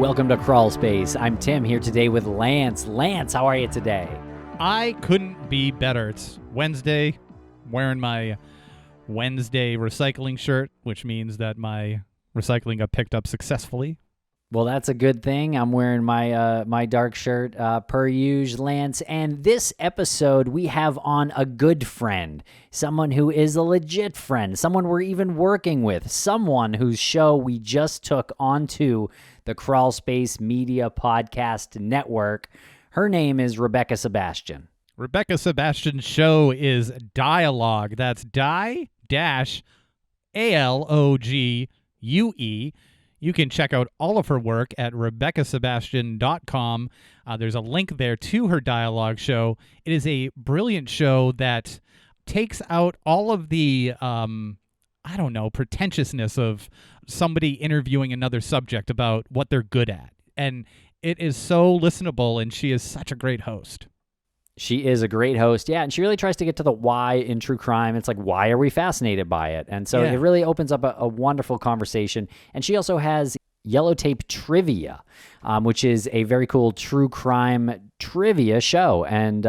Welcome to Crawlspace. I'm Tim here today with Lance. Lance, how are you today? I couldn't be better. It's Wednesday, wearing my Wednesday recycling shirt, which means that my recycling got picked up successfully. Well, that's a good thing. I'm wearing my dark shirt per usual, Lance. And this episode, we have on a good friend, someone who is a legit friend, someone we're even working with, someone whose show we just took onto the Crawlspace Media Podcast Network. Her name is Rebekah Sebastian. Rebekah Sebastian's show is Die-alogue. That's Die-alogue. You can check out all of her work at RebekahSebastian.com. There's a link there to her Die-alogue show. It is a brilliant show that takes out all of the, pretentiousness of somebody interviewing another subject about what they're good at. And it is so listenable, and she is such a great host. She is a great host, yeah, and she really tries to get to the why in true crime. It's like, why are we fascinated by it? And so It really opens up a wonderful conversation. And she also has Yellow Tape Trivia, which is a very cool true crime trivia show. And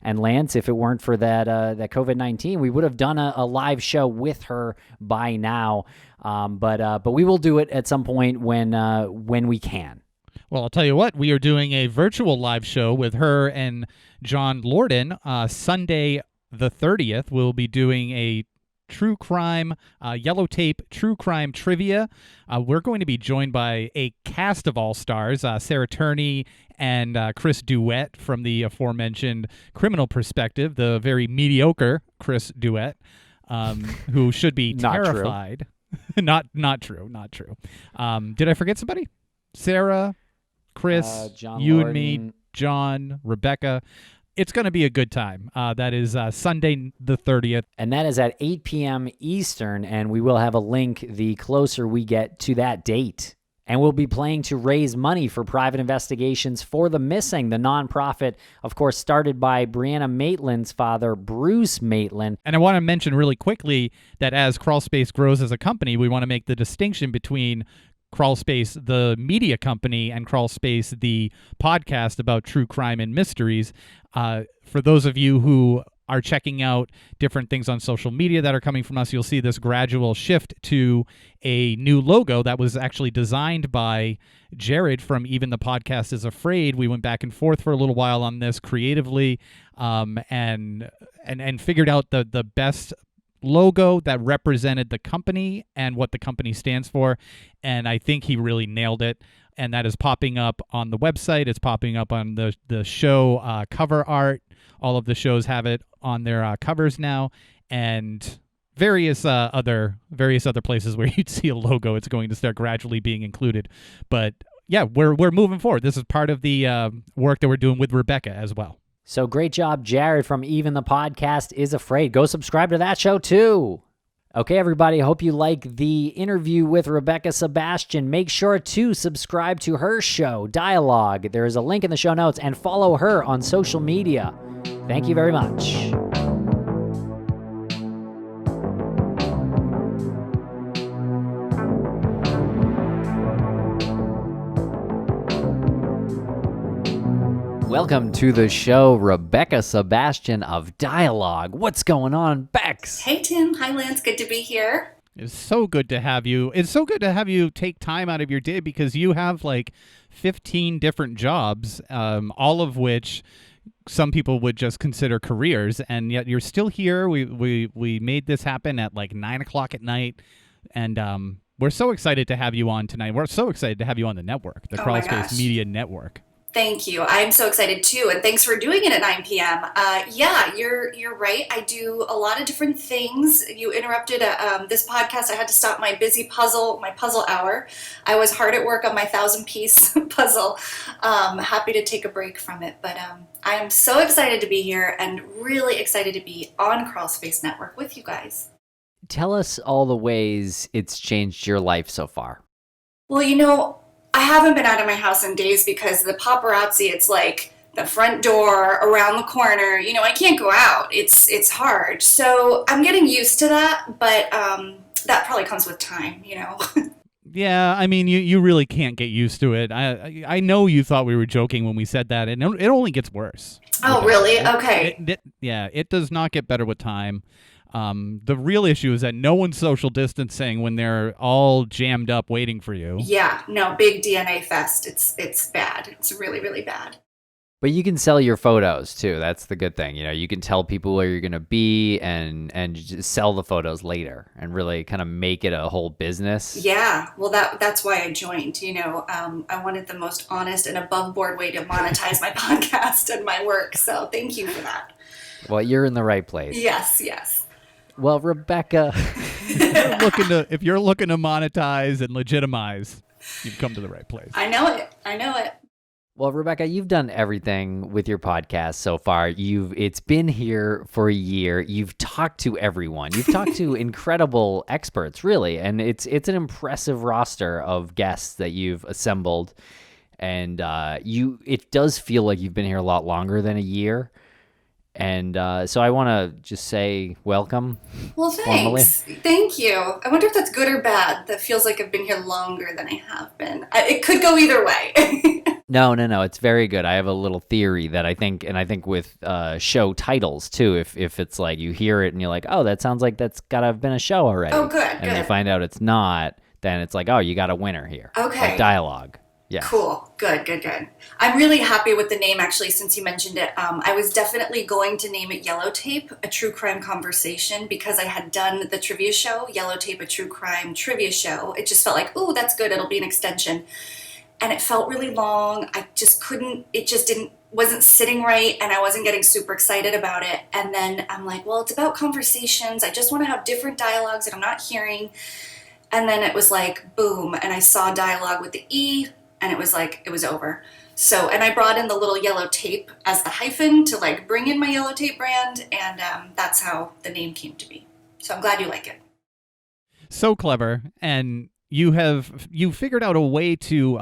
Lance, if it weren't for that COVID-19, we would have done a live show with her by now. But we will do it at some point when we can. Well, I'll tell you what, we are doing a virtual live show with her and John Lorden. Sunday the 30th, we'll be doing a true crime, Yellow Tape true crime trivia. We're going to be joined by a cast of all-stars, Sarah Turney and Chris Duet from the aforementioned Criminal Perspective, the very mediocre Chris Duet, who should be terrified. Not true. Did I forget somebody? Sarah, Chris, John you Lorden. and me, John, Rebekah. It's going to be a good time. That is Sunday the 30th. And that is at 8 p.m. Eastern, and we will have a link the closer we get to that date. And we'll be playing to raise money for private investigations for the missing, the nonprofit, of course, started by Brianna Maitland's father, Bruce Maitland. And I want to mention really quickly that as Crawlspace grows as a company, we want to make the distinction between Crawlspace, the media company, and Crawlspace, the podcast about true crime and mysteries. For those of you who are checking out different things on social media that are coming from us, you'll see this gradual shift to a new logo that was actually designed by Jared from Even the Podcast is Afraid. We went back and forth for a little while on this creatively, and figured out the best logo that represented the company and what the company stands for, and I think he really nailed it. And that is popping up on the website. It's popping up on the show cover art. All of the shows have it on their covers now, and various other places where you'd see a logo. It's going to start gradually being included. But yeah, we're moving forward. This is part of the work that we're doing with Rebekah as well. So great job, Jared from Even the Podcast is Afraid. Go subscribe to that show too. Okay, everybody, I hope you like the interview with Rebekah Sebastian. Make sure to subscribe to her show, Die-alogue. There is a link in the show notes, and follow her on social media. Thank you very much. Welcome to the show, Rebekah Sebastian of Die-alogue. What's going on, Bex? Hey, Tim. Hi, Lance. Good to be here. It's so good to have you. It's so good to have you take time out of your day, because you have like 15 different jobs, all of which some people would just consider careers, and yet you're still here. We made this happen at like 9 o'clock at night, and we're so excited to have you on tonight. We're so excited to have you on the network, the Crawlspace Media Network. Thank you. I'm so excited too, and thanks for doing it at 9 p.m. Yeah, you're right. I do a lot of different things. You interrupted this podcast. I had to stop my puzzle hour. I was hard at work on my 1,000-piece puzzle. Happy to take a break from it, but I am so excited to be here and really excited to be on Crawlspace Network with you guys. Tell us all the ways it's changed your life so far. Well, I haven't been out of my house in days because the paparazzi, it's like the front door, around the corner. I can't go out. It's hard. So I'm getting used to that, but that probably comes with time, Yeah, I mean, you really can't get used to it. I know you thought we were joking when we said that, and it only gets worse. Oh, really? Okay. It does not get better with time. The real issue is that no one's social distancing when they're all jammed up waiting for you. Yeah, no, big DNA fest. It's bad. It's really, really bad. But you can sell your photos too. That's the good thing. You can tell people where you're going to be and just sell the photos later and really kind of make it a whole business. Yeah, well, that's why I joined. I wanted the most honest and above board way to monetize my podcast and my work. So thank you for that. Well, you're in the right place. Yes. Well, Rebekah, if you're looking to monetize and legitimize, you've come to the right place. I know it. Well, Rebekah, you've done everything with your podcast so far. It's been here for a year. You've talked to everyone. You've talked to incredible experts, really, and it's an impressive roster of guests that you've assembled. And it does feel like you've been here a lot longer than a year. And so I want to just say welcome. Well, thanks. Thank you. I wonder if that's good or bad. That feels like I've been here longer than I have been. It could go either way. No. It's very good. I have a little theory that I think with show titles too, if it's like you hear it and you're like, oh, that sounds like that's got to have been a show already. Oh, good. And you find out it's not, then it's like, oh, you got a winner here. Okay. Like dialogue. Yeah. Cool. Good. I'm really happy with the name, actually, since you mentioned it. I was definitely going to name it Yellow Tape, a true crime conversation, because I had done the trivia show, Yellow Tape, a true crime trivia show. It just felt like, ooh, that's good. It'll be an extension. And it felt really long. I just couldn't, wasn't sitting right, and I wasn't getting super excited about it. And then I'm like, well, it's about conversations. I just want to have different dialogues that I'm not hearing. And then it was like, boom. And I saw dialogue with the E, and it was like, it was over. So, and I brought in the little yellow tape as the hyphen to like bring in my Yellow Tape brand. And that's how the name came to be. So I'm glad you like it. So clever. And you figured out a way to,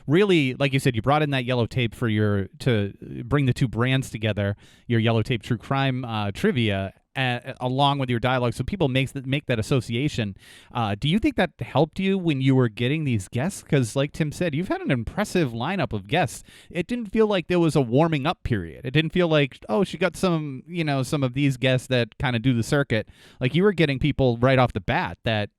really, like you said, you brought in that Yellow Tape to bring the two brands together, your Yellow Tape True Crime trivia, along with your dialogue, so people make that association. Do you think that helped you when you were getting these guests? Because like Tim said, you've had an impressive lineup of guests. It didn't feel like there was a warming up period. It didn't feel like, oh, she got some of these guests that kind of do the circuit. Like you were getting people right off the bat that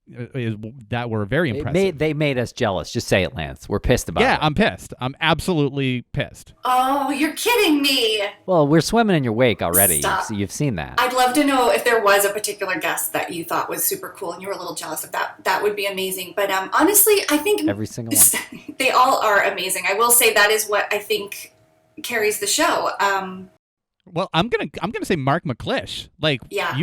were very impressive. They made us jealous. Just say it, Lance. We're pissed about it. Yeah, I'm pissed. I'm absolutely pissed. Oh, you're kidding me. Well, we're swimming in your wake already. Stop. You've seen that. I'd love to know if there was a particular guest that you thought was super cool and you were a little jealous of that. That would be amazing. But honestly, I think every single one. They all are amazing. I will say that is what I think carries the show. Well, I'm gonna say Mark McClish. Like, yeah.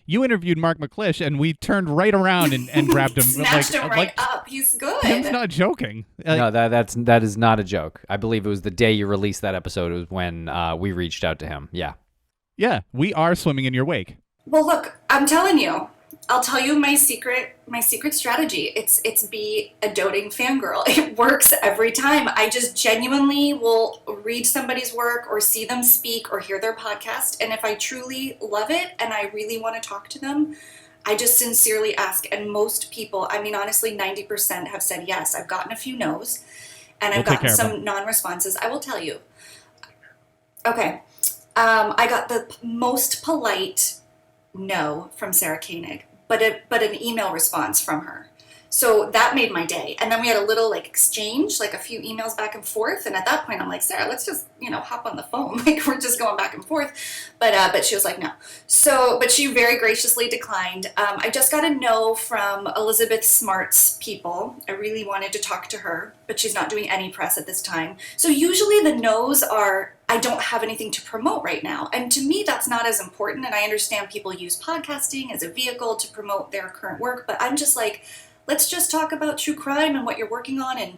You interviewed Mark McClish, and we turned right around and grabbed him. Snatched him right up. He's good. Tim's not joking. No, that is not a joke. I believe it was the day you released that episode. It was when we reached out to him. Yeah. Yeah, we are swimming in your wake. Well, look, I'm telling you. I'll tell you my secret strategy. It's be a doting fangirl. It works every time. I just genuinely will read somebody's work or see them speak or hear their podcast. And if I truly love it and I really want to talk to them, I just sincerely ask. And most people, I mean, honestly, 90% have said yes. I've gotten a few no's and I've gotten some non-responses. I will tell you. Okay. I got the most polite no from Sarah Koenig, but an email response from her. So that made my day. And then we had a little exchange, a few emails back and forth. And at that point, I'm like, Sarah, let's just, hop on the phone. We're just going back and forth. But she was like, no. So, but she very graciously declined. I just got a no from Elizabeth Smart's people. I really wanted to talk to her, but she's not doing any press at this time. So usually the no's are, I don't have anything to promote right now. And to me, that's not as important. And I understand people use podcasting as a vehicle to promote their current work. But I'm just like, let's just talk about true crime and what you're working on and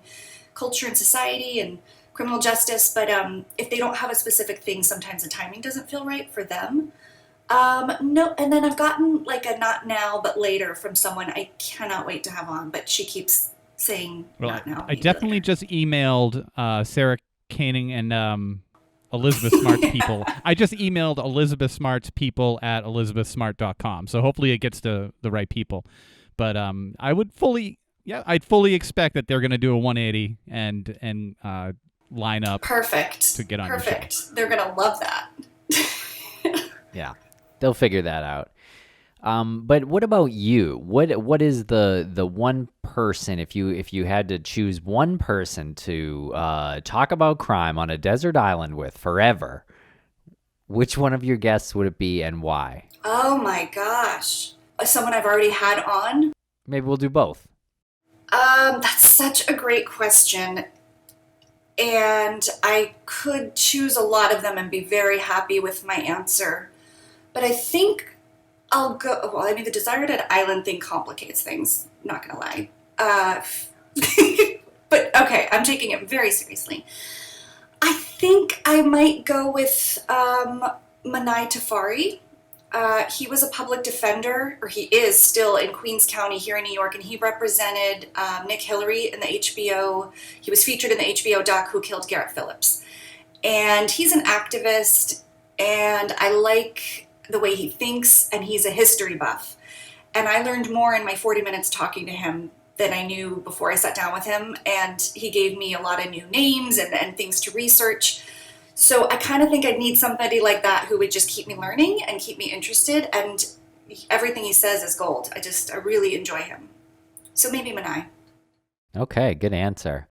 culture and society and criminal justice. But if they don't have a specific thing, sometimes the timing doesn't feel right for them. No. And then I've gotten a not now, but later from someone I cannot wait to have on. But she keeps saying not now. I definitely later. Just emailed Sarah Koenig and Elizabeth Smart's people. I just emailed Elizabeth Smart's people at elizabethsmart.com. So hopefully it gets to the right people. But I would fully, yeah, I'd fully expect that they're going to do a 180 and line up Perfect. to get on your Perfect. show. They're gonna love that. Yeah, they'll figure that out. But what about you? What is the one person, if you had to choose one person to talk about crime on a desert island with forever, which one of your guests would it be and why? Oh my gosh. Someone I've already had on? Maybe we'll do both. That's such a great question. And I could choose a lot of them and be very happy with my answer. But I think I'll go, well, I mean, the deserted island thing complicates things, not gonna lie. But okay, I'm taking it very seriously. I think I might go with Manai Tafari. He was a public defender, or he is still in Queens County here in New York, and he represented Nick Hillary in the HBO. He was featured in the HBO doc Who Killed Garrett Phillips. And he's an activist, and I like the way he thinks, and he's a history buff. And I learned more in my 40 minutes talking to him than I knew before I sat down with him, and he gave me a lot of new names and things to research. So I kind of think I'd need somebody like that who would just keep me learning and keep me interested, and everything he says is gold. I really enjoy him. So maybe Manai. Okay, good answer.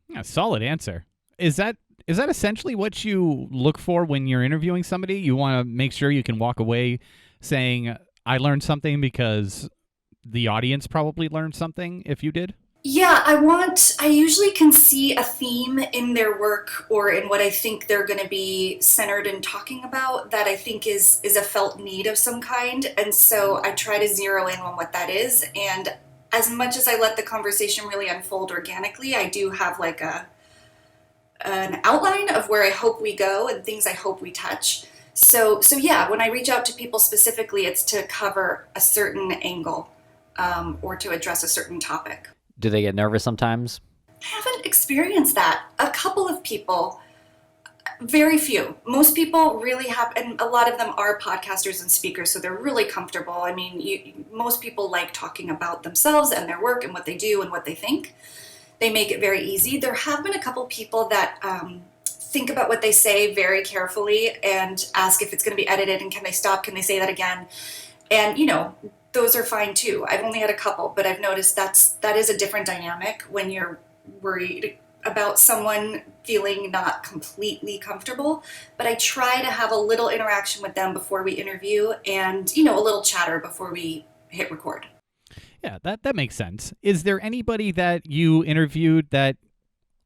Yeah, solid answer. Is that essentially what you look for when you're interviewing somebody? You want to make sure you can walk away saying, I learned something because the audience probably learned something if you did? Yeah, I usually can see a theme in their work or in what I think they're going to be centered in talking about that I think is a felt need of some kind. And so I try to zero in on what that is. And as much as I let the conversation really unfold organically, I do have like an outline of where I hope we go and things I hope we touch. So yeah, when I reach out to people specifically, it's to cover a certain angle or to address a certain topic. Do they get nervous sometimes? I haven't experienced that. A couple of people, very few. Most people really have, and a lot of them are podcasters and speakers, so they're really comfortable. I mean, most people like talking about themselves and their work and what they do and what they think. They make it very easy. There have been a couple people that think about what they say very carefully and ask if it's going to be edited and can they stop, can they say that again? And, those are fine too. I've only had a couple, but I've noticed that is a different dynamic when you're worried about someone feeling not completely comfortable. But I try to have a little interaction with them before we interview and, a little chatter before we hit record. Yeah, that makes sense. Is there anybody that you interviewed that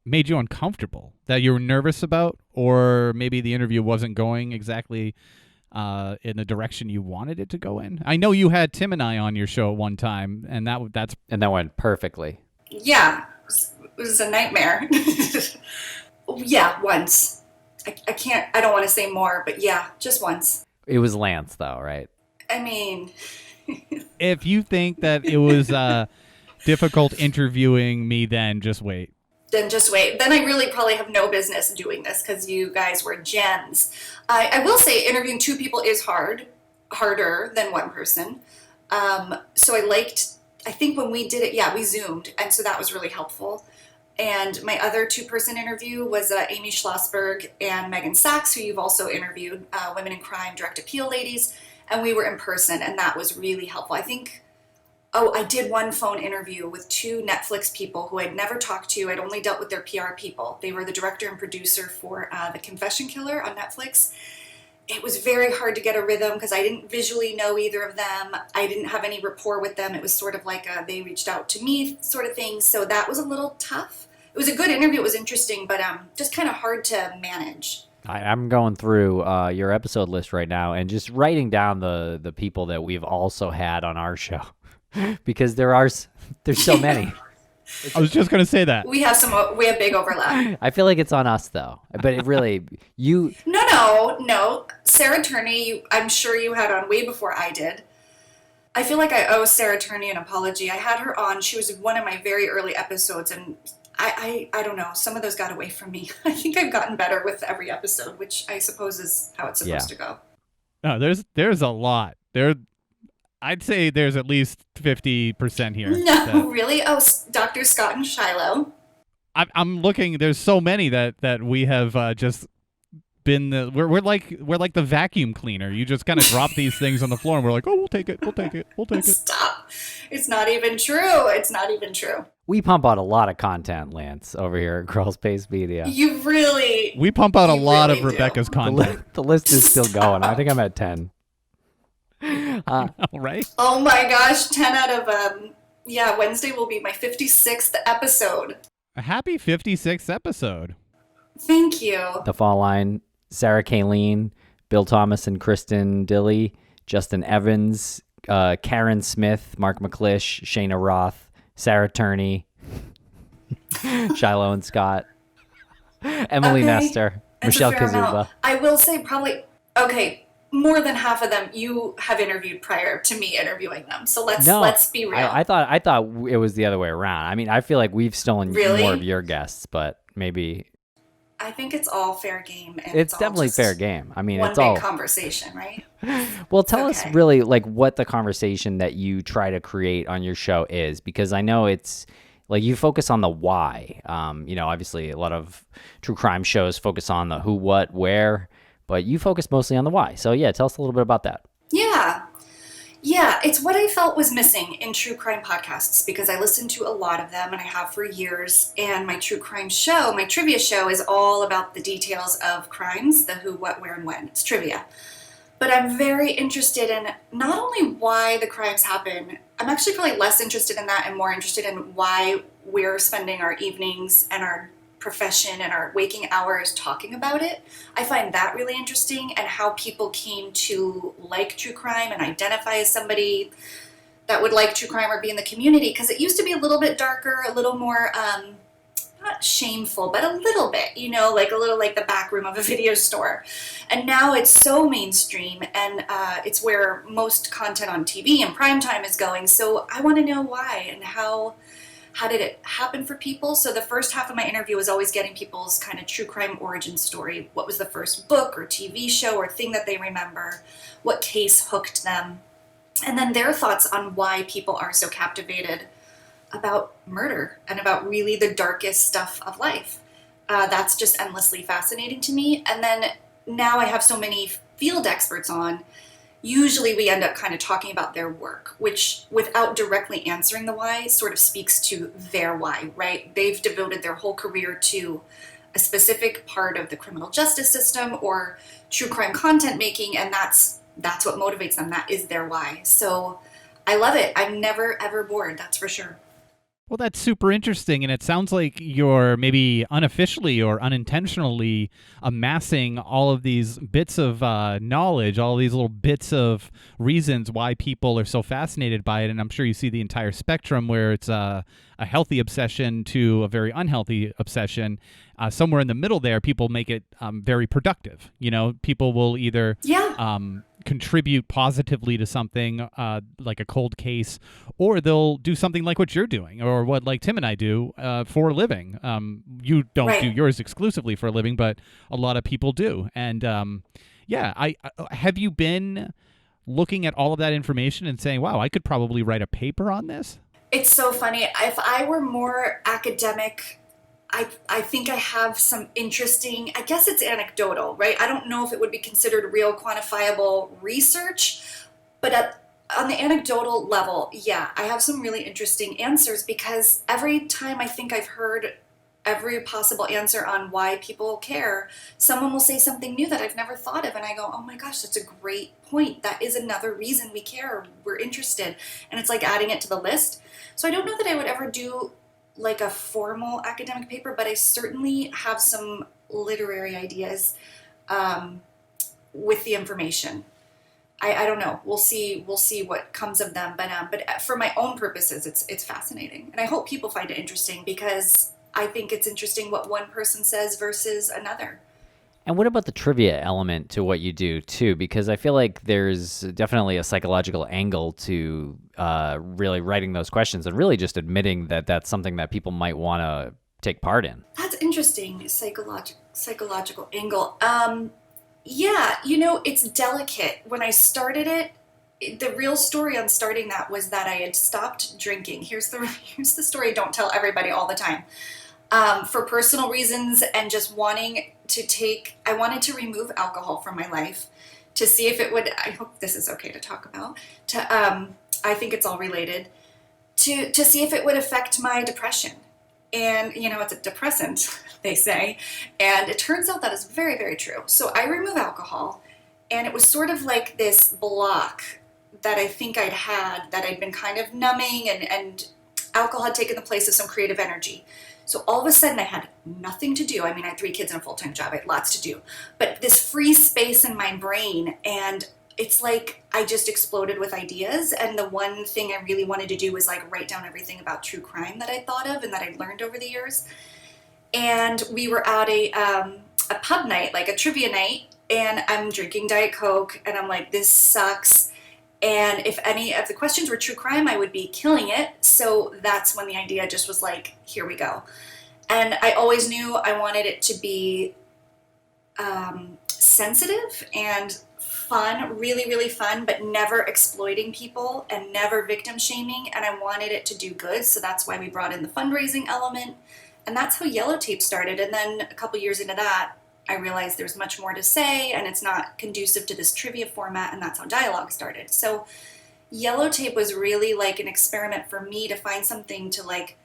made you uncomfortable, that you were nervous about, or maybe the interview wasn't going exactly in the direction you wanted it to go in? I know you had Tim and I on your show at one time, and that went perfectly. Yeah, it was a nightmare. Yeah, once. I don't want to say more, but yeah, just once. It was Lance, though, right? I mean... If you think that it was difficult interviewing me, then just wait. Then I really probably have no business doing this because you guys were gems. I will say interviewing two people is harder than one person. So I think when we did it, we Zoomed. And so that was really helpful. And my other two-person interview was Amy Schlossberg and Megan Sachs, who you've also interviewed, Women in Crime, Direct Appeal ladies. And we were in person, and that was really helpful. I did one phone interview with two Netflix people who I'd never talked to. I'd only dealt with their PR people. They were the director and producer for The Confession Killer on Netflix. It was very hard to get a rhythm because I didn't visually know either of them. I didn't have any rapport with them. It was sort of like they reached out to me sort of thing. So that was a little tough. It was a good interview. It was interesting, but just kind of hard to manage. I'm going through your episode list right now and just writing down the people that we've also had on our show. Because there's so many. I was just going to say that. We have big overlap. I feel like it's on us though. But it really, you... No. Sarah Turney, I'm sure you had on way before I did. I feel like I owe Sarah Turney an apology. I had her on. She was one of my very early episodes, and I don't know. Some of those got away from me. I think I've gotten better with every episode, which I suppose is how it's supposed to go. No, there's a lot. I'd say there's at least 50% here. No, really? Oh, Dr. Scott and Shiloh. I'm looking. There's so many that we have just been we're like the vacuum cleaner. You just kind of drop these things on the floor, and we're like, oh, we'll take it. Stop! It's not even true. It's not even true. We pump out a lot of content, Lance, over here at Crawlspace Media. We pump out a lot of do. Rebekah's content. The list is still going. I think I'm at 10. Right? Oh my gosh, 10 out of Wednesday will be my 56th episode. A happy 56th episode. Thank you. The fall line: Sarah Kayleen, Bill Thomas and Kristen Dilly, Justin Evans, Karen Smith, Mark McClish, Shayna Roth, Sarah Turney, Shiloh and Scott, Emily Nestor, Michelle Kazuba. I will say probably, more than half of them you have interviewed prior to me interviewing them. So let's be real. I thought it was the other way around. I mean, I feel like we've stolen more of your guests, but maybe... I think it's all fair game. And it's definitely fair game. I mean, it's all big conversation, right? Well, tell us really like what the conversation that you try to create on your show is, because I know it's like you focus on the why. Obviously a lot of true crime shows focus on the who, what, where, but you focus mostly on the why. So yeah, tell us a little bit about that. Yeah, it's what I felt was missing in true crime podcasts, because I listened to a lot of them and I have for years. And my true crime show, my trivia show, is all about the details of crimes, the who, what, where, and when. It's trivia. But I'm very interested in not only why the crimes happen, I'm actually probably less interested in that and more interested in why we're spending our evenings and our profession and our waking hours talking about it. I find that really interesting, and how people came to like true crime and identify as somebody that would like true crime or be in the community, because it used to be a little bit darker, a little more not shameful, but a little bit, like a little like the back room of a video store. And now it's so mainstream, and it's where most content on TV and primetime is going. So I want to know why and how did it happen for people? So the first half of my interview was always getting people's kind of true crime origin story. What was the first book or TV show or thing that they remember? What case hooked them? And then their thoughts on why people are so captivated about murder and about really the darkest stuff of life. That's just endlessly fascinating to me. And then now I have so many field experts on. Usually we end up kind of talking about their work, which, without directly answering the why, sort of speaks to their why, right? They've devoted their whole career to a specific part of the criminal justice system or true crime content making, and that's what motivates them. That is their why. So I love it. I'm never, ever bored, that's for sure. Well, that's super interesting, and it sounds like you're maybe unofficially or unintentionally amassing all of these bits of knowledge, all these little bits of reasons why people are so fascinated by it, and I'm sure you see the entire spectrum where it's a healthy obsession to a very unhealthy obsession. Somewhere in the middle there, people make it very productive. People will either contribute positively to something like a cold case, or they'll do something like what you're doing, or what like Tim and I do for a living. You don't do yours exclusively for a living, but a lot of people do. And I have you been looking at all of that information and saying, wow, I could probably write a paper on this? It's so funny. If I were more academic, I think I have some interesting, I guess it's anecdotal, right? I don't know if it would be considered real quantifiable research, but on the anecdotal level, yeah, I have some really interesting answers, because every time I think I've heard every possible answer on why people care, someone will say something new that I've never thought of, and I go, oh my gosh, that's a great point. That is another reason we care. We're interested. And it's like adding it to the list. So I don't know that I would ever do like a formal academic paper, but I certainly have some literary ideas with the information. I don't know. We'll see what comes of them. But for my own purposes, it's fascinating, and I hope people find it interesting, because I think it's interesting what one person says versus another. And what about the trivia element to what you do too? Because I feel like there's definitely a psychological angle to really writing those questions and really just admitting that that's something that people might want to take part in. That's interesting, psychological angle. Yeah, it's delicate. When I started it, the real story on starting that was that I had stopped drinking. Here's the story I don't tell everybody all the time. For personal reasons and just wanting I wanted to remove alcohol from my life to see if it would, I hope this is okay to talk about, I think it's all related, to see if it would affect my depression. And, it's a depressant, they say. And it turns out that is very, very true. So I remove alcohol, and it was sort of like this block that I think that I'd been kind of numbing, and alcohol had taken the place of some creative energy. So all of a sudden I had nothing to do. I mean, I had 3 kids and a full-time job. I had lots to do. But this free space in my brain, and it's like I just exploded with ideas. And the one thing I really wanted to do was like write down everything about true crime that I thought of and that I'd learned over the years. And we were at a pub night, like a trivia night, and I'm drinking Diet Coke, and I'm like, this sucks. And if any of the questions were true crime, I would be killing it. So that's when the idea just was like, here we go. And I always knew I wanted it to be sensitive and fun, really, really fun, but never exploiting people and never victim shaming. And I wanted it to do good. So that's why we brought in the fundraising element. And that's how Yellow Tape started. And then a couple years into that, I realized there's much more to say, and it's not conducive to this trivia format, and that's how Die-alogue started. So Yellow Tape was really like an experiment for me to find something to like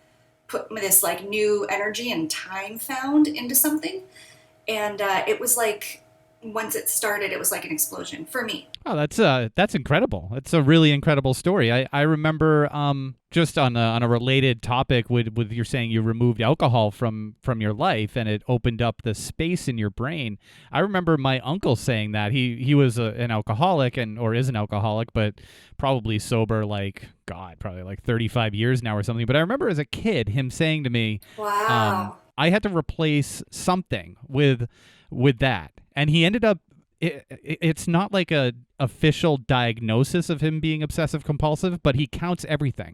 put this like new energy and time found into something. And it was like, once it started, it was like an explosion for me. Oh, that's incredible. It's a really incredible story. I remember just on a related topic with you're saying you removed alcohol from your life and it opened up the space in your brain. I remember my uncle saying that he was an alcoholic or is an alcoholic, but probably sober probably like 35 years now or something. But I remember as a kid him saying to me, wow, I had to replace something with that. And he ended up, it's not like a official diagnosis of him being obsessive compulsive, but he counts everything.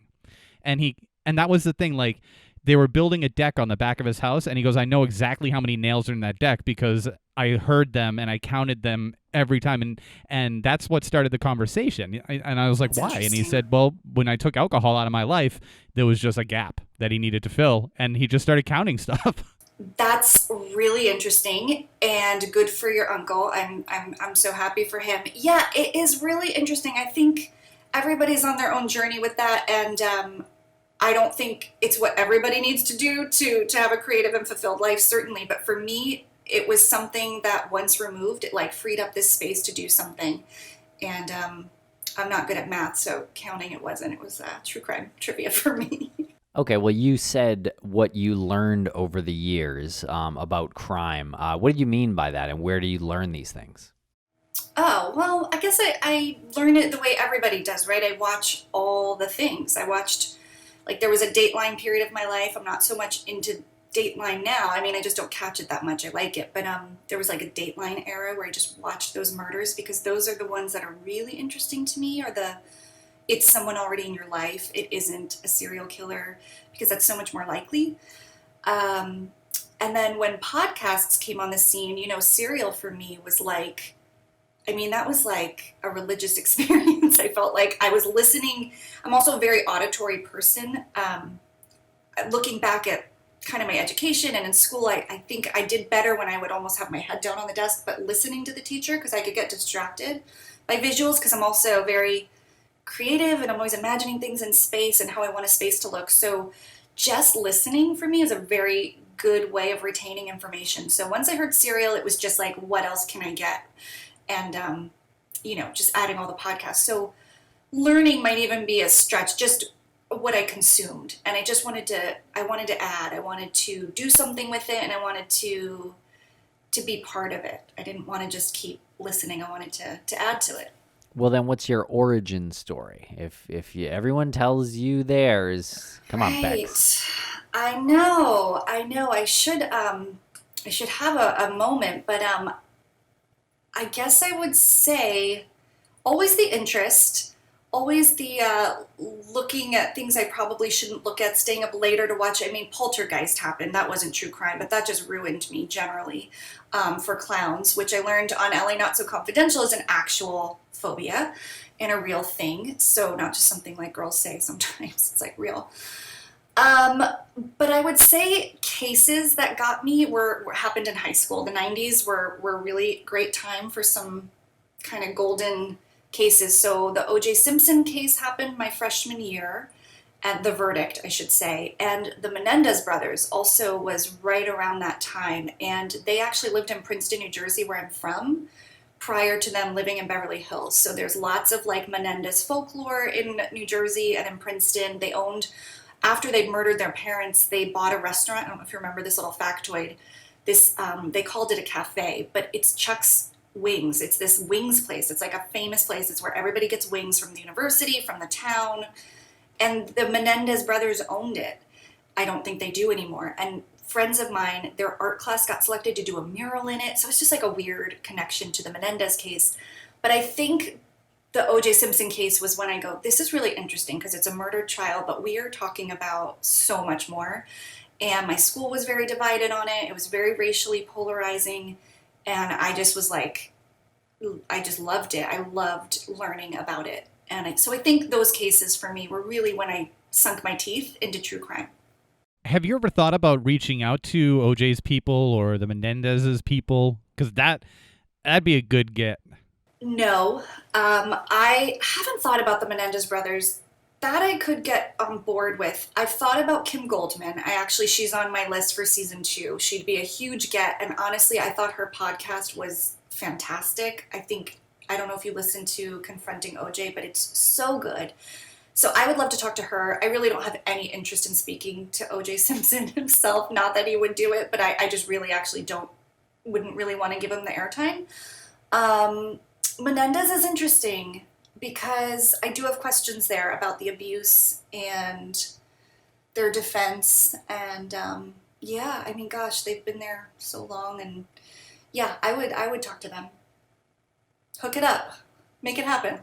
And that was the thing, like they were building a deck on the back of his house, and he goes, I know exactly how many nails are in that deck because I heard them and I counted them every time. And that's what started the conversation. And I was like, why? And he said, well, when I took alcohol out of my life, there was just a gap that he needed to fill, and he just started counting stuff. That's really interesting and good for your uncle. I'm so happy for him. Yeah, it is really interesting. I think everybody's on their own journey with that, and I don't think it's what everybody needs to do to have a creative and fulfilled life, certainly. But for me, it was something that once removed, it like freed up this space to do something. And I'm not good at math, so counting it wasn't. It was true crime trivia for me. Okay, well, you said what you learned over the years about crime. What did you mean by that, and where do you learn these things? Oh, well, I guess I learned it the way everybody does, right? I watch all the things. I watched, like, there was a Dateline period of my life. I'm not so much into Dateline now. I mean, I just don't catch it that much. I like it. But there was, like, a Dateline era where I just watched those murders because those are the ones that are really interesting to me, or it's someone already in your life. It isn't a serial killer because that's so much more likely. And then when podcasts came on the scene, Serial for me was like, that was like a religious experience. I felt like I was listening. I'm also a very auditory person. Looking back at kind of my education and in school, I think I did better when I would almost have my head down on the desk, but listening to the teacher because I could get distracted by visuals because I'm also very creative and I'm always imagining things in space and how I want a space to look. So just listening for me is a very good way of retaining information. So once I heard Serial, it was just like, what else can I get? And, just adding all the podcasts. So learning might even be a stretch, just what I consumed. And I wanted to add, I wanted to do something with it, and I wanted to be part of it. I didn't want to just keep listening. I wanted to add to it. Well, then what's your origin story? If everyone tells you theirs, come on, Bex. I know. I should have a moment, but I guess I would say always the interest, always the looking at things I probably shouldn't look at, staying up later to watch. I mean, Poltergeist happened. That wasn't true crime, but that just ruined me generally for clowns, which I learned on LA Not So Confidential is an actual phobia and a real thing. So not just something like girls say sometimes. It's like real. But I would say cases that got me were happened in high school. The 90s were a really great time for some kind of golden cases. So the O.J. Simpson case happened my freshman year, and the verdict, I should say, and the Menendez brothers also was right around that time, and they actually lived in Princeton, New Jersey, where I'm from, prior to them living in Beverly Hills. So there's lots of like Menendez folklore in New Jersey and in Princeton. They owned, after they'd murdered their parents, they bought a restaurant. I don't know if you remember this little factoid. This they called it a cafe, but it's Chuck's Wings. It's this wings place. It's like a famous place. It's where everybody gets wings from the university, from the town. And the Menendez brothers owned it. I don't think they do anymore. And friends of mine, their art class got selected to do a mural in it. So it's just like a weird connection to the Menendez case. But I think the O.J. Simpson case was when I go, this is really interesting because it's a murder trial, but we are talking about so much more. And my school was very divided on it. It was very racially polarizing. And I just was like, I just loved it. I loved learning about it. And so I think those cases for me were really when I sunk my teeth into true crime. Have you ever thought about reaching out to OJ's people or the Menendez's people? Because that'd be a good get. No, I haven't thought about the Menendez brothers. That I could get on board with. I've thought about Kim Goldman. She's on my list for season 2. She'd be a huge get. And honestly, I thought her podcast was fantastic. I don't know if you listened to Confronting OJ, but it's so good. So I would love to talk to her. I really don't have any interest in speaking to OJ Simpson himself. Not that he would do it, but I just really actually wouldn't really want to give him the airtime. Menendez is interesting because I do have questions there about the abuse and their defense. And yeah, I mean, gosh, they've been there so long. And yeah, I would talk to them. Hook it up. Make it happen.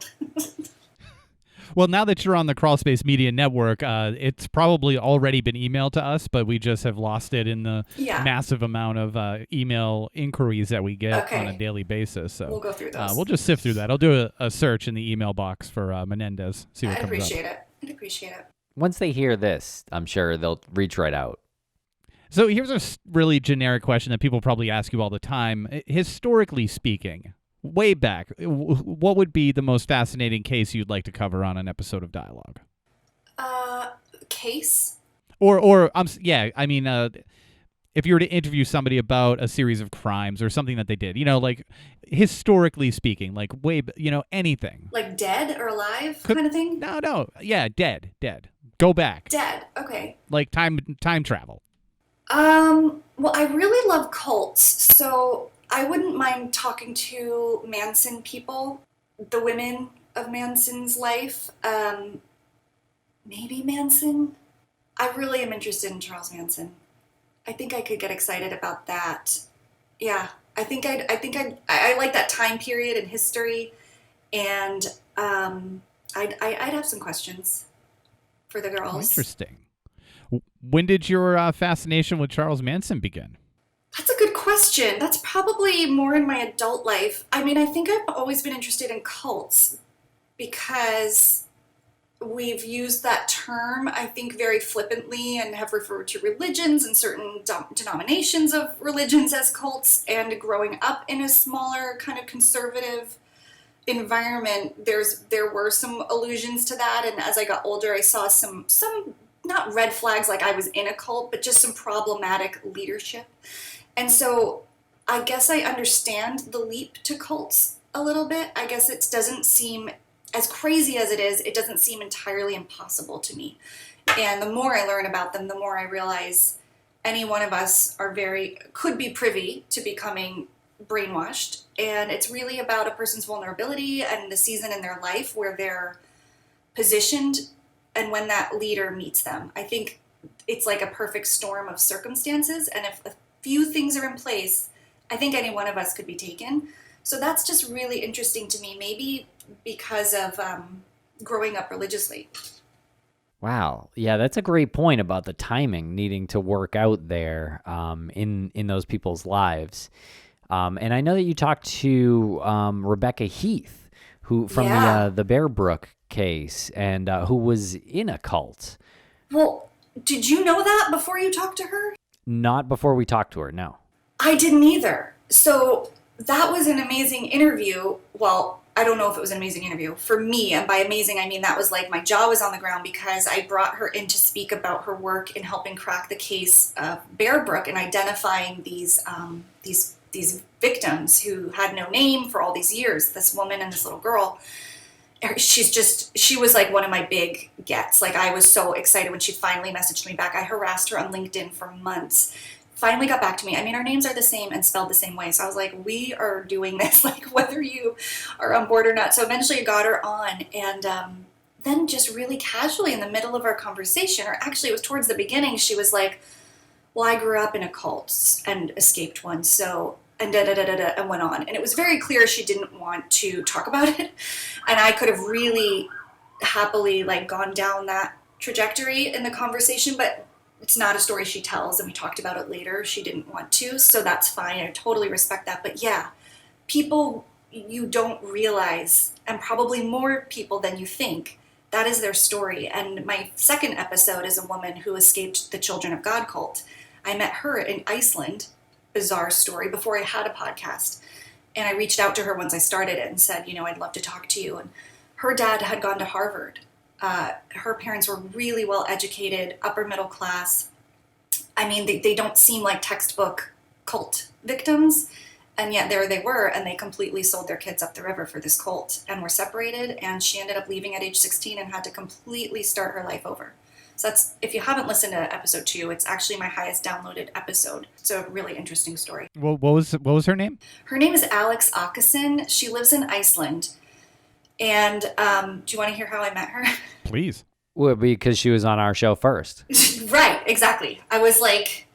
Well, now that you're on the Crawlspace Media Network, it's probably already been emailed to us, but we just have lost it in the massive amount of email inquiries that we get on a daily basis. So we'll go through those. We'll just sift through that. I'll do a search in the email box for Menendez. See what comes up. I'd appreciate it. Once they hear this, I'm sure they'll reach right out. So here's a really generic question that people probably ask you all the time. Historically speaking, way back, what would be the most fascinating case you'd like to cover on an episode of Die-alogue? Case? If you were to interview somebody about a series of crimes or something that they did, like historically speaking, like anything. Like dead or alive kind of thing? No. Yeah, dead. Go back. Dead, okay. Like time travel. Well, I really love cults, so I wouldn't mind talking to Manson people, the women of Manson's life. Maybe Manson? I really am interested in Charles Manson. I think I could get excited about that. Yeah, I like that time period in history, and I'd have some questions for the girls. Oh, interesting. When did your fascination with Charles Manson begin? That's a good question. That's probably more in my adult life. I mean, I think I've always been interested in cults because we've used that term, I think, very flippantly and have referred to religions and certain denominations of religions as cults. And growing up in a smaller kind of conservative environment, there were some allusions to that. And as I got older, I saw some not red flags like I was in a cult, but just some problematic leadership. And so I guess I understand the leap to cults a little bit. I guess it doesn't seem, as crazy as it is, it doesn't seem entirely impossible to me. And the more I learn about them, the more I realize any one of us could be privy to becoming brainwashed. And it's really about a person's vulnerability and the season in their life where they're positioned and when that leader meets them. I think it's like a perfect storm of circumstances. And if a few things are in place, I think any one of us could be taken. So that's just really interesting to me. Maybe because of growing up religiously. Wow. Yeah, that's a great point about the timing needing to work out there in those people's lives. And I know that you talked to Rebekah Heath, who from the Bear Brook case, and who was in a cult. Well, did you know that before you talked to her? Not before we talked to her, no. I didn't either. So that was an amazing interview. Well, I don't know if it was an amazing interview for me, and by amazing I mean that was like my jaw was on the ground, because I brought her in to speak about her work in helping crack the case of Bear Brook and identifying these victims who had no name for all these years. This woman and this little girl. She was like one of my big gets. Like, I was so excited when she finally messaged me back. I harassed her on LinkedIn for months. Finally got back to me. I mean, our names are the same and spelled the same way. So I was like, we are doing this, like, whether you are on board or not. So eventually I got her on, and then just really casually in the middle of our conversation, or actually it was towards the beginning, she was like, well, I grew up in a cult and escaped one. So, and and went on. And it was very clear she didn't want to talk about it. And I could have really happily like gone down that trajectory in the conversation, but it's not a story she tells, and we talked about it later. She didn't want to, so that's fine. I totally respect that. But yeah, people you don't realize, and probably more people than you think, that is their story. And my second episode is a woman who escaped the Children of God cult. I met her in Iceland, bizarre story, before I had a podcast. And I reached out to her once I started it and said, you know, I'd love to talk to you. And her dad had gone to Harvard. Her parents were really well educated, upper middle class. I mean, they don't seem like textbook cult victims, and yet there they were, and they completely sold their kids up the river for this cult and were separated, and she ended up leaving at age 16 and had to completely start her life over. So that's, if you haven't listened to episode 2, it's actually my highest downloaded episode. It's a really interesting story. Well, what was her name? Her name is Alex Åkesson. She lives in Iceland. And do you want to hear how I met her? Please. Well, because she was on our show first. Right, exactly. I was like,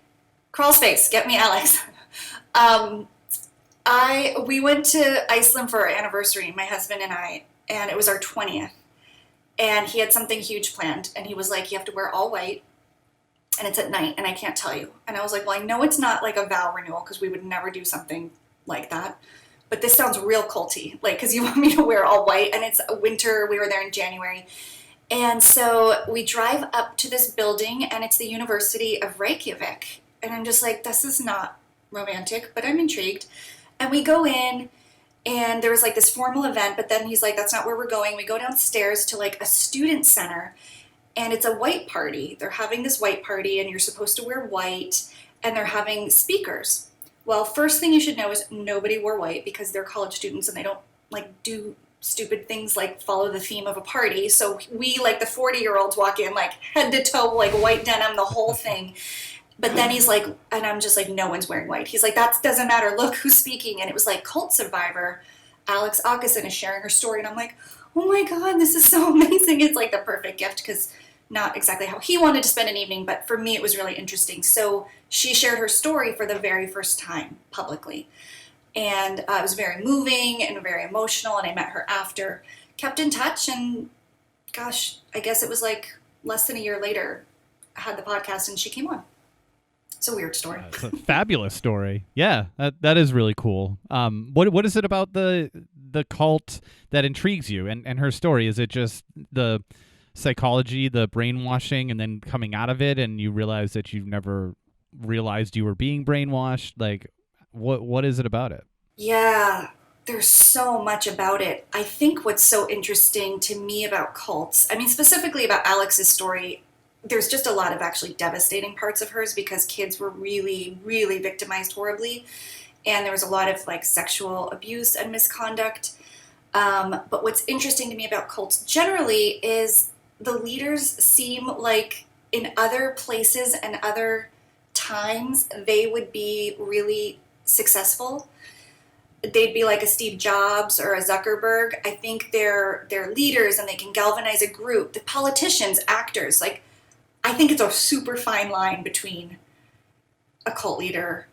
Crawlspace, get me Alex. We went to Iceland for our anniversary, my husband and I, and it was our 20th. And he had something huge planned, and he was like, you have to wear all white, and it's at night, and I can't tell you. And I was like, well, I know it's not like a vow renewal, because we would never do something like that. But this sounds real culty, like, because you want me to wear all white, and it's winter. We were there in January. And so we drive up to this building, and it's the University of Reykjavik. And I'm just like, this is not romantic, but I'm intrigued. And we go in, and there was like this formal event, but then he's like, that's not where we're going. We go downstairs to like a student center, and it's a white party. They're having this white party, and you're supposed to wear white, and they're having speakers. Well, first thing you should know is nobody wore white, because they're college students and they don't like do stupid things like follow the theme of a party. So we, like the 40-year-olds, walk in like head to toe, like white denim, the whole thing. But then he's like, and I'm just like, no one's wearing white. He's like, that doesn't matter. Look who's speaking. And it was like cult survivor Alex Åkesson is sharing her story. And I'm like, oh my God, this is so amazing. It's like the perfect gift, because not exactly how he wanted to spend an evening, but for me, it was really interesting. So she shared her story for the very first time publicly. And it was very moving and very emotional. And I met her after, kept in touch. And gosh, I guess it was like less than a year later, I had the podcast and she came on. It's a weird story. It's a fabulous story. Yeah, that is really cool. What is it about the cult that intrigues you and her story? Is it just the psychology, the brainwashing, and then coming out of it, and you realize that you've never realized you were being brainwashed? Like, what is it about it? Yeah, there's so much about it. I think what's so interesting to me about cults, I mean, specifically about Alex's story, there's just a lot of actually devastating parts of hers, because kids were really, really victimized horribly. And there was a lot of like sexual abuse and misconduct. But what's interesting to me about cults generally is the leaders seem like in other places and other times, they would be really successful. They'd be like a Steve Jobs or a Zuckerberg. I think they're leaders and they can galvanize a group. The politicians, actors, like, I think it's a super fine line between a cult leader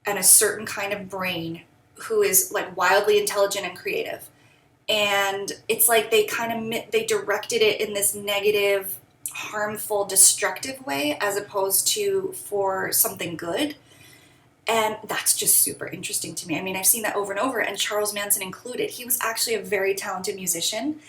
and a certain kind of brain who is like wildly intelligent and creative. And it's like they they directed it in this negative, harmful, destructive way as opposed to for something good. And that's just super interesting to me. I mean, I've seen that over and over, and Charles Manson included. He was actually a very talented musician,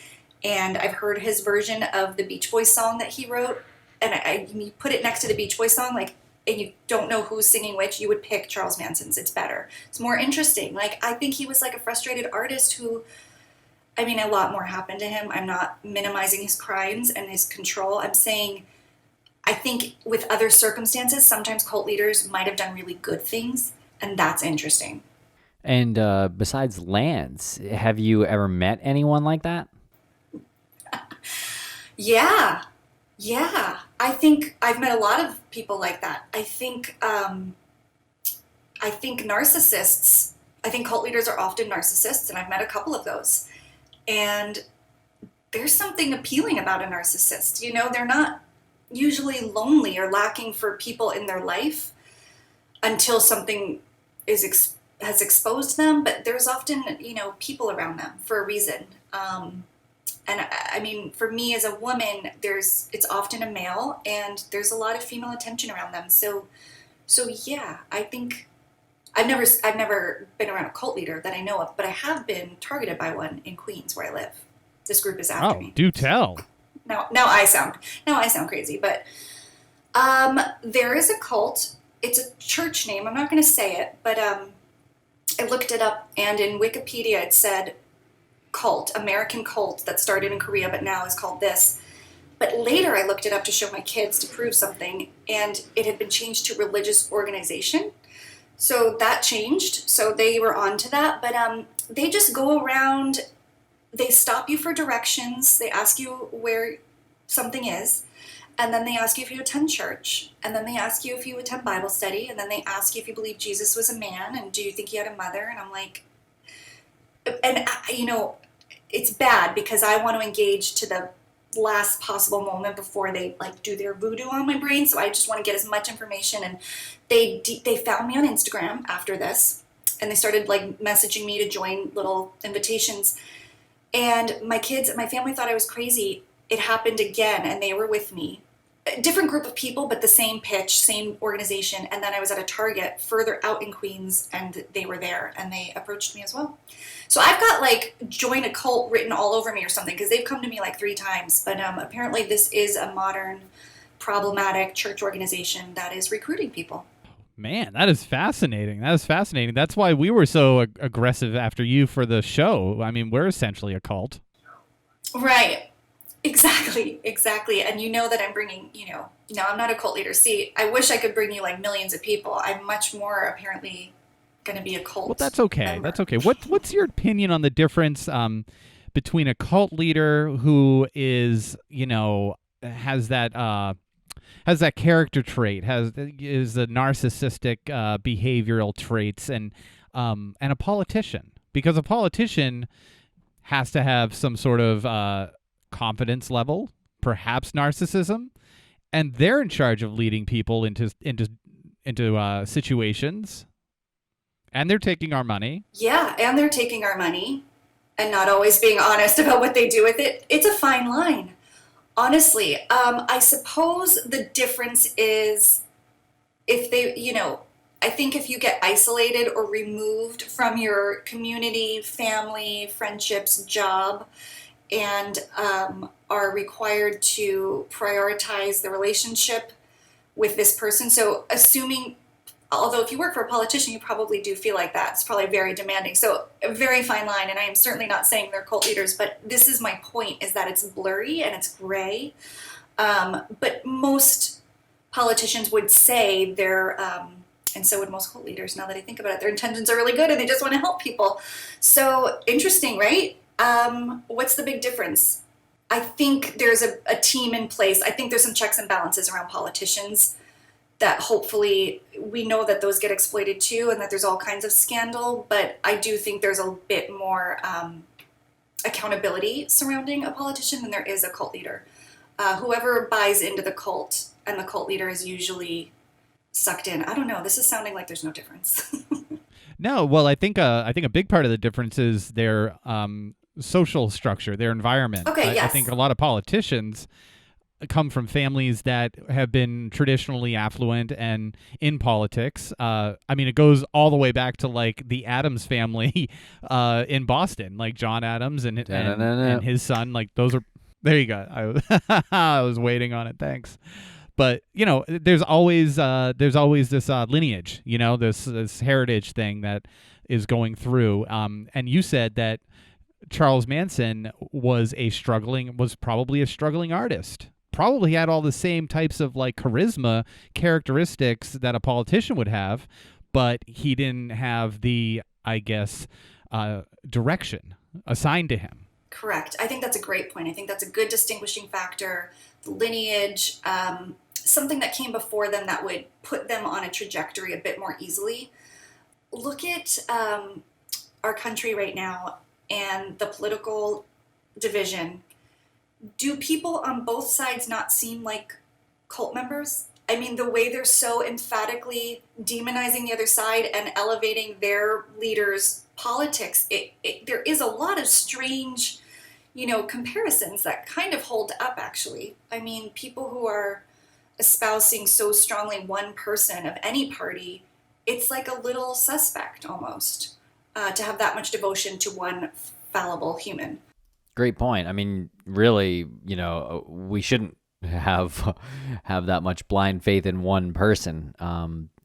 and I've heard his version of the Beach Boys song that he wrote, and you put it next to the Beach Boys song, like, and you don't know who's singing which, you would pick Charles Manson's. It's better. It's more interesting. Like, I think he was like a frustrated artist who, I mean, a lot more happened to him. I'm not minimizing his crimes and his control. I'm saying I think with other circumstances, sometimes cult leaders might have done really good things, and that's interesting. And besides Lance, have you ever met anyone like that? Yeah. I think I've met a lot of people like that. I think narcissists, I think cult leaders are often narcissists, and I've met a couple of those. And there's something appealing about a narcissist. You know, they're not usually lonely or lacking for people in their life until something has exposed them, but there's often, you know, people around them for a reason. And I mean, for me as a woman, it's often a male, and there's a lot of female attention around them. So yeah, I think I've never been around a cult leader that I know of, but I have been targeted by one in Queens where I live. This group is after me. Oh, do tell. Now I sound crazy, but there is a cult. It's a church name. I'm not going to say it, but I looked it up, and in Wikipedia it said cult, American cult that started in Korea, but now is called this. But later I looked it up to show my kids to prove something, and it had been changed to religious organization. So that changed. So they were on to that, but they just go around. They stop you for directions. They ask you where something is. And then they ask you if you attend church. And then they ask you if you attend Bible study. And then they ask you if you believe Jesus was a man. And do you think he had a mother? And I'm like, and you know, it's bad because I want to engage to the last possible moment before they like do their voodoo on my brain. So I just want to get as much information. And they found me on Instagram after this. And they started like messaging me to join little invitations. And my family thought I was crazy. It happened again, and they were with me. A different group of people, but the same pitch, same organization. And then I was at a Target further out in Queens, and they were there, and they approached me as well. So I've got like join a cult written all over me or something, because they've come to me like 3 times. But apparently this is a modern, problematic church organization that is recruiting people. Man, that is fascinating. That's why we were so aggressive after you for the show. I mean, we're essentially a cult. Right. Exactly. And you know that I'm bringing, no, I'm not a cult leader. See, I wish I could bring you like millions of people. I'm much more apparently going to be a cult. Well, that's okay. member. That's okay. What's your opinion on the difference between a cult leader who is, has that character trait, is the narcissistic behavioral traits, and a politician? Because a politician has to have some sort of confidence level, perhaps narcissism, and they're in charge of leading people into situations, and they're taking our money. Yeah, and they're taking our money and not always being honest about what they do with it. It's a fine line. Honestly, I suppose the difference is if they, I think if you get isolated or removed from your community, family, friendships, job, and are required to prioritize the relationship with this person. So assuming, although if you work for a politician, you probably do feel like that. It's probably very demanding. So a very fine line, and I am certainly not saying they're cult leaders, but this is my point, is that it's blurry and it's gray. But most politicians would say they're, and so would most cult leaders, now that I think about it, their intentions are really good and they just want to help people. So interesting, right? What's the big difference? I think there's a team in place. I think there's some checks and balances around politicians that hopefully we know that those get exploited too, and that there's all kinds of scandal, but I do think there's a bit more accountability surrounding a politician than there is a cult leader. Whoever buys into the cult and the cult leader is usually sucked in. I don't know. This is sounding like there's no difference. No, well, I think a big part of the difference is they're social structure, their environment. Okay, yes. I think a lot of politicians come from families that have been traditionally affluent and in politics. I mean, it goes all the way back to like the Adams family in Boston, like John Adams and his son. Like those are. There you go. I was waiting on it. Thanks. But there's always this lineage, this heritage thing that is going through. And you said that Charles Manson was probably a struggling artist. Probably had all the same types of like charisma characteristics that a politician would have, but he didn't have the, I guess, direction assigned to him. Correct. I think that's a great point. I think that's a good distinguishing factor. The lineage, something that came before them that would put them on a trajectory a bit more easily. Look at our country right now and the political division. Do people on both sides not seem like cult members? I mean, the way they're so emphatically demonizing the other side and elevating their leaders' politics, there is a lot of strange, comparisons that kind of hold up, actually. I mean, people who are espousing so strongly one person of any party, it's like a little suspect almost to have that much devotion to one fallible human. Great point. I mean, really, we shouldn't have that much blind faith in one person,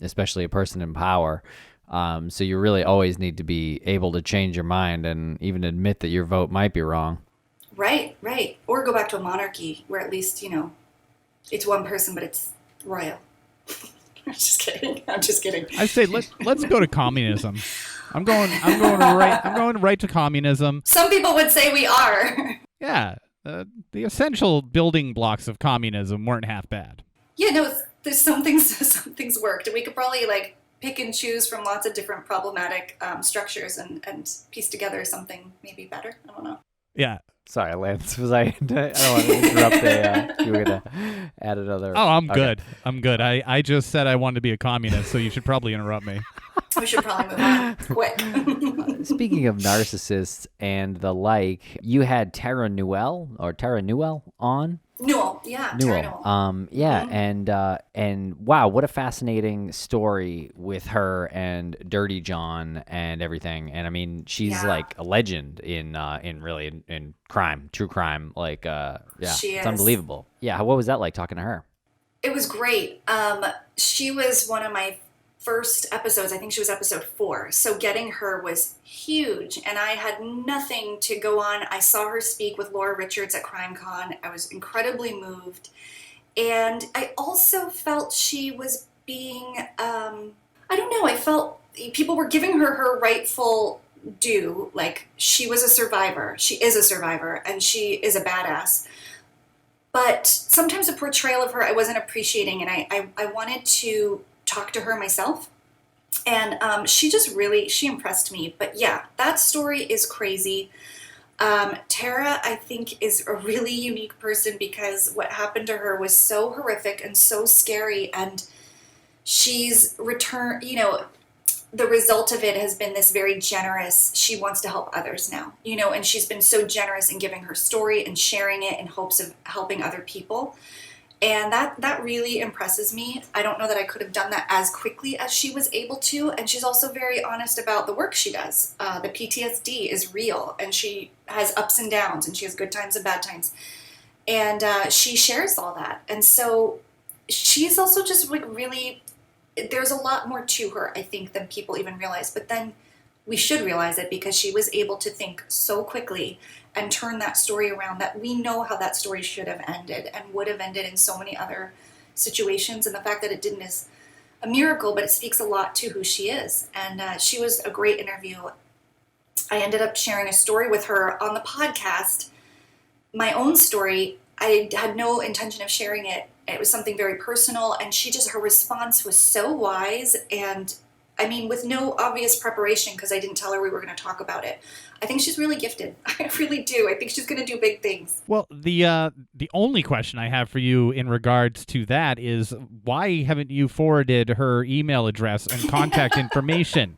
especially a person in power. So you really always need to be able to change your mind and even admit that your vote might be wrong. Right. Or go back to a monarchy where at least, it's one person, but it's royal. I'm just kidding. I say let's go to communism. I'm going right to communism. Some people would say we are. Yeah, the essential building blocks of communism weren't half bad. Yeah, no, there's some things worked, and we could probably like pick and choose from lots of different problematic structures and piece together something maybe better. I don't know. Yeah. Sorry, Lance. I don't want to interrupt. You were going to add another. Oh, I'm good. I'm good. I just said I wanted to be a communist, so you should probably interrupt me. We should probably move on quick. Speaking of narcissists and the like, you had Tara Newell on. Newell. Tara Newell. And wow, what a fascinating story with her and Dirty John and everything. And I mean, she's like a legend in crime, true crime. Like, it's unbelievable. Yeah, what was that like talking to her? It was great. She was one of my first episodes. I think she was episode 4. So getting her was huge, and I had nothing to go on. I saw her speak with Laura Richards at CrimeCon. I was incredibly moved, and I also felt she was being, I felt people were giving her rightful due. Like, she was a survivor. She is a survivor, and she is a badass. But sometimes the portrayal of her I wasn't appreciating, and I wanted to talk to her myself, and she impressed me. But yeah, that story is crazy. Tara, I think, is a really unique person because what happened to her was so horrific and so scary, and she's returned, the result of it has been this very generous, she wants to help others now, and she's been so generous in giving her story and sharing it in hopes of helping other people. And that really impresses me. I don't know that I could have done that as quickly as she was able to. And she's also very honest about the work she does. The PTSD is real, and she has ups and downs, and she has good times and bad times. And she shares all that. And so she's also just like really, there's a lot more to her, I think, than people even realize. But then we should realize it because she was able to think so quickly and turn that story around that we know how that story should have ended and would have ended in so many other situations. And the fact that it didn't is a miracle, but it speaks a lot to who she is. And she was a great interview. I ended up sharing a story with her on the podcast. My own story, I had no intention of sharing it. It was something very personal, and her response was so wise, and I mean, with no obvious preparation, because I didn't tell her we were going to talk about it. I think she's really gifted. I really do. I think she's going to do big things. Well, the only question I have for you in regards to that is, why haven't you forwarded her email address and contact information?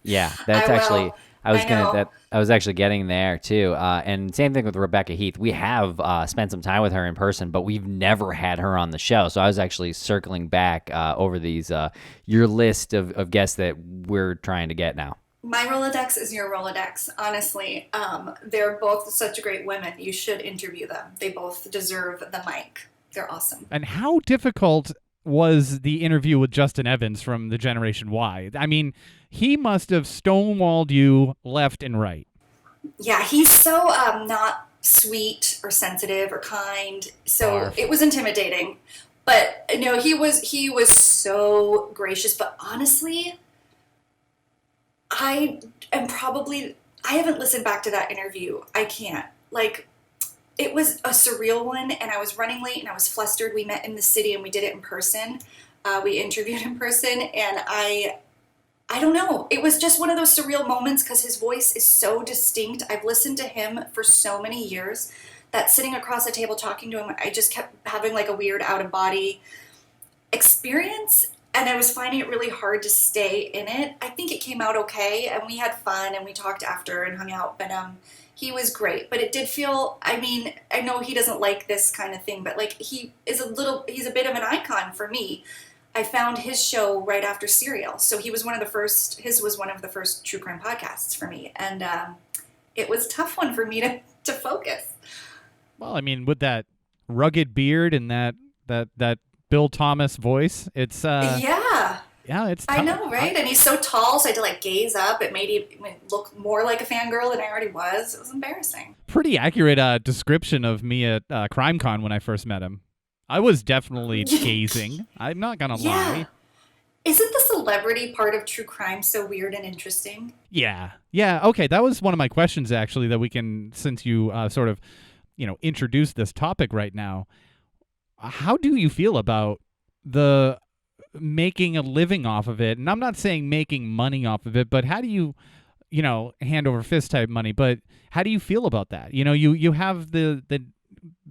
Yeah, that's actually, I was actually getting there too. And same thing with Rebekah Heath. We have spent some time with her in person, but we've never had her on the show. So I was actually circling back over these your list of guests that we're trying to get now. My Rolodex is your Rolodex, honestly. They're both such great women. You should interview them. They both deserve the mic. They're awesome. And how difficult was the interview with Justin Evans from the Generation Y? I mean, he must have stonewalled you left and right. Yeah, he's so not sweet or sensitive or kind. So Barf. It was intimidating. But no, he was so gracious. But honestly, I haven't listened back to that interview. I can't. Like, it was a surreal one, and I was running late, and I was flustered. We met in the city, and we did it in person. We interviewed in person, and I don't know. It was just one of those surreal moments because his voice is so distinct. I've listened to him for so many years that sitting across the table talking to him, I just kept having like a weird out-of-body experience, and I was finding it really hard to stay in it. I think it came out okay, and we had fun, and we talked after and hung out, but he was great. But it did feel, I mean, I know he doesn't like this kind of thing, but like he's a bit of an icon for me. I found his show right after Serial, so his was one of the first true crime podcasts for me, and it was a tough one for me to focus. Well, I mean, with that rugged beard and that Bill Thomas voice, it's yeah, it's tough. I know, right? And he's so tall, so I had to like gaze up. It made him look more like a fangirl than I already was. It was embarrassing. Pretty accurate description of me at CrimeCon when I first met him. I was definitely gazing. I'm not gonna lie. Isn't the celebrity part of true crime so weird and interesting? Yeah. Okay, that was one of my questions actually that we can, since you sort of, introduced this topic right now. How do you feel about the making a living off of it? And I'm not saying making money off of it, but how do you, hand over fist type money, but how do you feel about that? You have the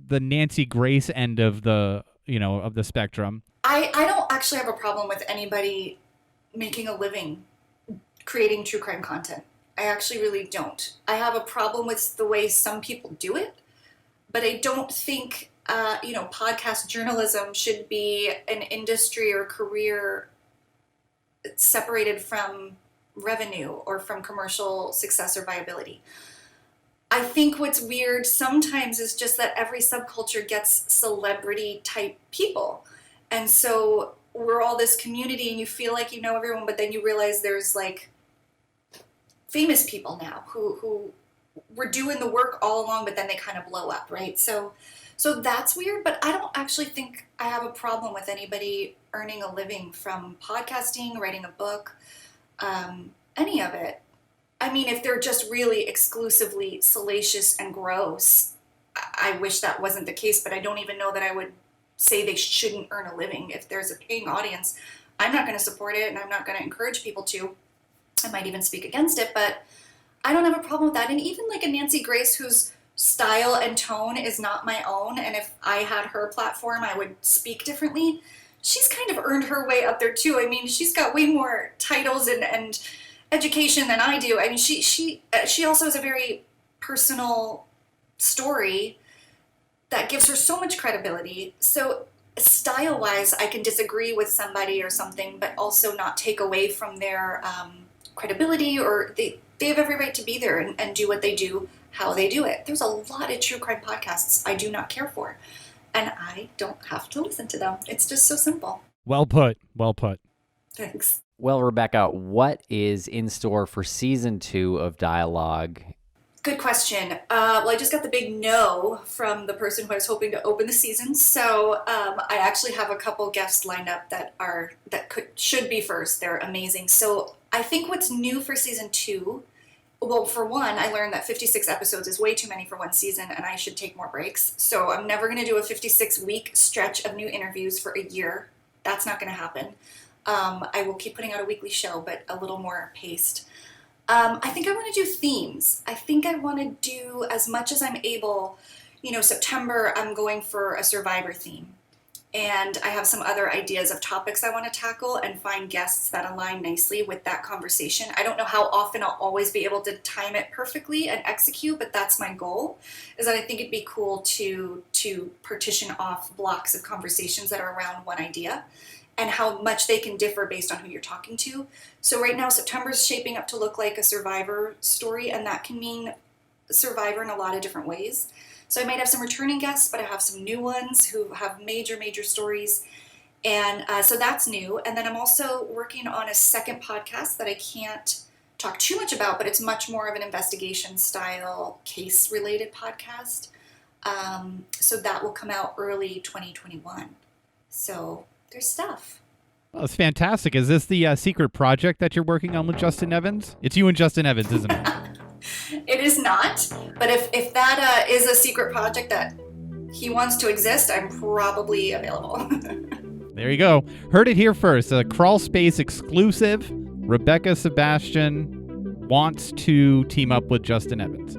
Nancy Grace end of the, of the spectrum. I don't actually have a problem with anybody making a living creating true crime content. I actually really don't. I have a problem with the way some people do it, but I don't think podcast journalism should be an industry or career separated from revenue or from commercial success or viability. I think what's weird sometimes is just that every subculture gets celebrity type people. And so we're all this community and you feel like you know everyone, but then you realize there's like famous people now who were doing the work all along, but then they kind of blow up, right? So that's weird, but I don't actually think I have a problem with anybody earning a living from podcasting, writing a book, any of it. I mean, if they're just really exclusively salacious and gross, I wish that wasn't the case, but I don't even know that I would say they shouldn't earn a living. If there's a paying audience, I'm not going to support it, and I'm not going to encourage people to. I might even speak against it, but I don't have a problem with that. And even like a Nancy Grace whose style and tone is not my own, and if I had her platform, I would speak differently. She's kind of earned her way up there too. I mean, she's got way more titles and education than I do. I mean, she also has a very personal story that gives her so much credibility. So style-wise, I can disagree with somebody or something, but also not take away from their credibility, or they have every right to be there and do what they do, how they do it. There's a lot of true crime podcasts I do not care for, and I don't have to listen to them. It's just so simple. Well put. Thanks. Well, Rebekah, what is in store for season 2 of Die-alogue? Good question. Well, I just got the big no from the person who I was hoping to open the season. So I actually have a couple guests lined up that should be first. They're amazing. So I think what's new for season 2, well, for one, I learned that 56 episodes is way too many for one season, and I should take more breaks. So I'm never going to do a 56-week stretch of new interviews for a year. That's not going to happen. I will keep putting out a weekly show, but a little more paced. I think I want to do themes. I think I want to do as much as I'm able. September, I'm going for a survivor theme. And I have some other ideas of topics I want to tackle and find guests that align nicely with that conversation. I don't know how often I'll always be able to time it perfectly and execute, but that's my goal, is that I think it'd be cool to partition off blocks of conversations that are around one idea and how much they can differ based on who you're talking to. So right now, September's shaping up to look like a Survivor story, and that can mean Survivor in a lot of different ways. So I might have some returning guests, but I have some new ones who have major stories. And so that's new. And then I'm also working on a second podcast that I can't talk too much about, but it's much more of an investigation style, case related podcast. So that will come out early 2021. So there's stuff. Well, it's fantastic. Is this the secret project that you're working on with Justin Evans? It's you and Justin Evans, isn't it? It is not, but if that is a secret project that he wants to exist, I'm probably available. There you go. Heard it here first. A Crawlspace exclusive. Rebekah Sebastian wants to team up with Justin Evans.